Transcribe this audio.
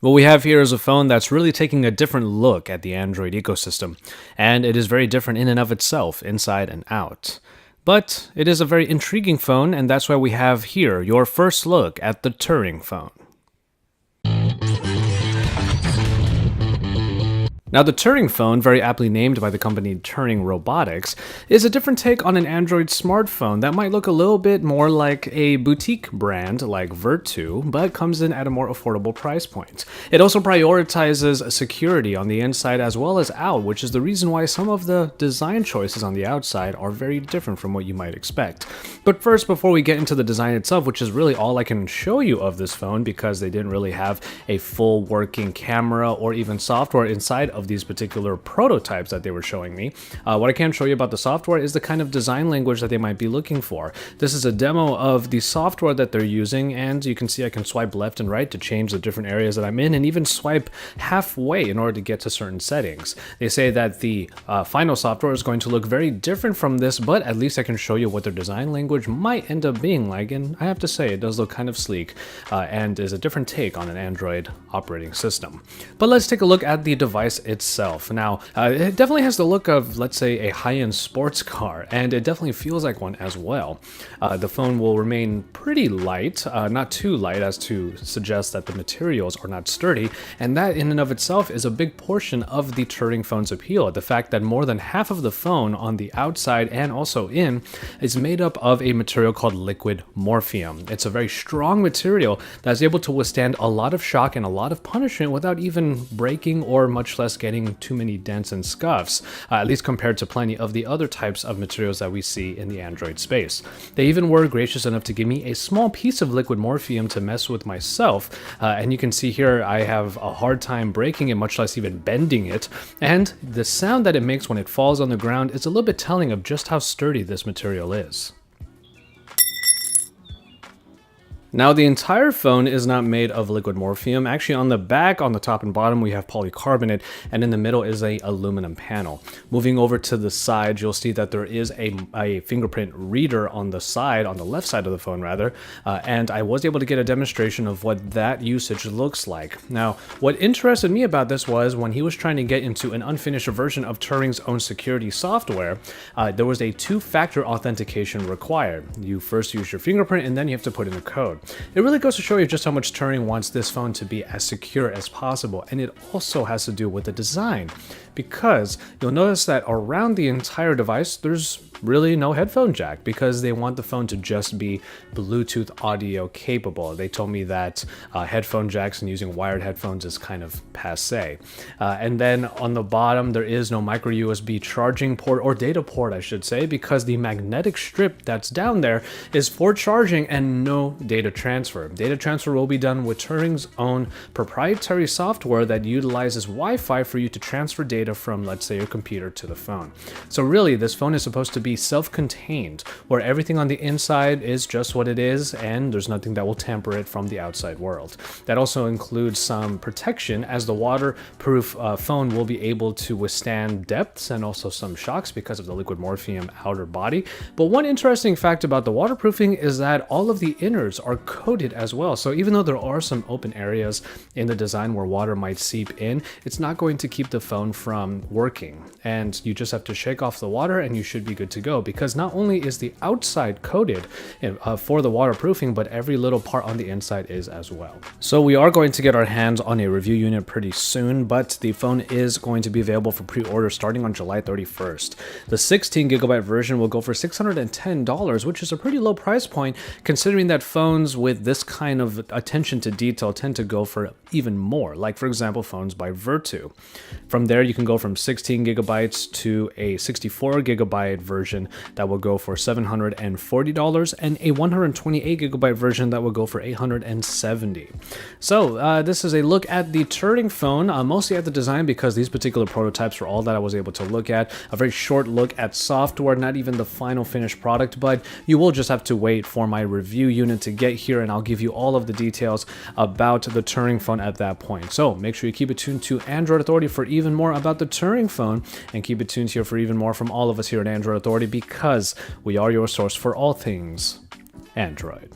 What we have here is a phone that's really taking a different look at the Android ecosystem, and it is very different in and of itself, inside and out. But it is a very intriguing phone, and that's why we have here your first look at the Turing phone. Now, the Turing phone, very aptly named by the company Turing Robotics, is a different take on an Android smartphone that might look a little bit more like a boutique brand like Vertu, but comes in at a more affordable price point. It also prioritizes security on the inside as well as out, which is the reason why some of the design choices on the outside are very different from what you might expect. But first, before we get into the design itself, which is really all I can show you of this phone because they didn't really have a full working camera or even software inside of these particular prototypes that they were showing me. What I can show you about the software is the kind of design language that they might be looking for. This is a demo of the software that they're using, and you can see I can swipe left and right to change the different areas that I'm in, and even swipe halfway in order to get to certain settings. They say that the final software is going to look very different from this, but at least I can show you what their design language might end up being like, and I have to say it does look kind of sleek and is a different take on an Android operating system. But let's take a look at the device itself. Now, it definitely has the look of, let's say, a high-end sports car, and it definitely feels like one as well. The phone will remain pretty light, not too light as to suggest that the materials are not sturdy, and that in and of itself is a big portion of the Turing phone's appeal. The fact that more than half of the phone on the outside and also in is made up of a material called liquid morphium. It's a very strong material that's able to withstand a lot of shock and a lot of punishment without even breaking or much less getting too many dents and scuffs, at least compared to plenty of the other types of materials that we see in the Android space. They even were gracious enough to give me a small piece of liquid morphium to mess with myself, and you can see here I have a hard time breaking it, much less even bending it, and the sound that it makes when it falls on the ground is a little bit telling of just how sturdy this material is. Now, the entire phone is not made of liquid morphium. Actually, on the back, on the top and bottom, we have polycarbonate, and in the middle is a aluminum panel. Moving over to the side, you'll see that there is a fingerprint reader on the side, on the left side of the phone rather, and I was able to get a demonstration of what that usage looks like. Now, what interested me about this was when he was trying to get into an unfinished version of Turing's own security software, there was a two-factor authentication required. You first use your fingerprint, and then you have to put in a code. It really goes to show you just how much Turing wants this phone to be as secure as possible, and it also has to do with the design, because you'll notice that around the entire device there's really no headphone jack because they want the phone to just be Bluetooth audio capable. They told me that headphone jacks and using wired headphones is kind of passe. And then on the bottom there is no micro USB charging port, or data port I should say, because the magnetic strip that's down there is for charging and no data transfer. Data transfer will be done with Turing's own proprietary software that utilizes Wi-Fi for you to transfer data from, let's say, your computer to the phone. So really, this phone is supposed to be self-contained, where everything on the inside is just what it is, and there's nothing that will tamper it from the outside world. That also includes some protection, as the waterproof phone will be able to withstand depths and also some shocks because of the liquid morphium outer body. But one interesting fact about the waterproofing is that all of the innards are coated as well. So even though there are some open areas in the design where water might seep in, it's not going to keep the phone from working. And you just have to shake off the water and you should be good to go, because not only is the outside coated for the waterproofing, but every little part on the inside is as well. So we are going to get our hands on a review unit pretty soon, but the phone is going to be available for pre-order starting on July 31st. The 16GB version will go for $610, which is a pretty low price point considering that phones with this kind of attention to detail tend to go for even more, like for example phones by Vertu. From there you can go from 16GB to a 64GB version that will go for $740, and a 128GB version that will go for $870. So this is a look at the Turing phone, mostly at the design because these particular prototypes were all that I was able to look at. A very short look at software, not even the final finished product, but you will just have to wait for my review unit to get here and I'll give you all of the details about the Turing phone at that point. So make sure you keep it tuned to Android Authority for even more about the Turing phone, and keep it tuned here for even more from all of us here at Android Authority, because we are your source for all things Android.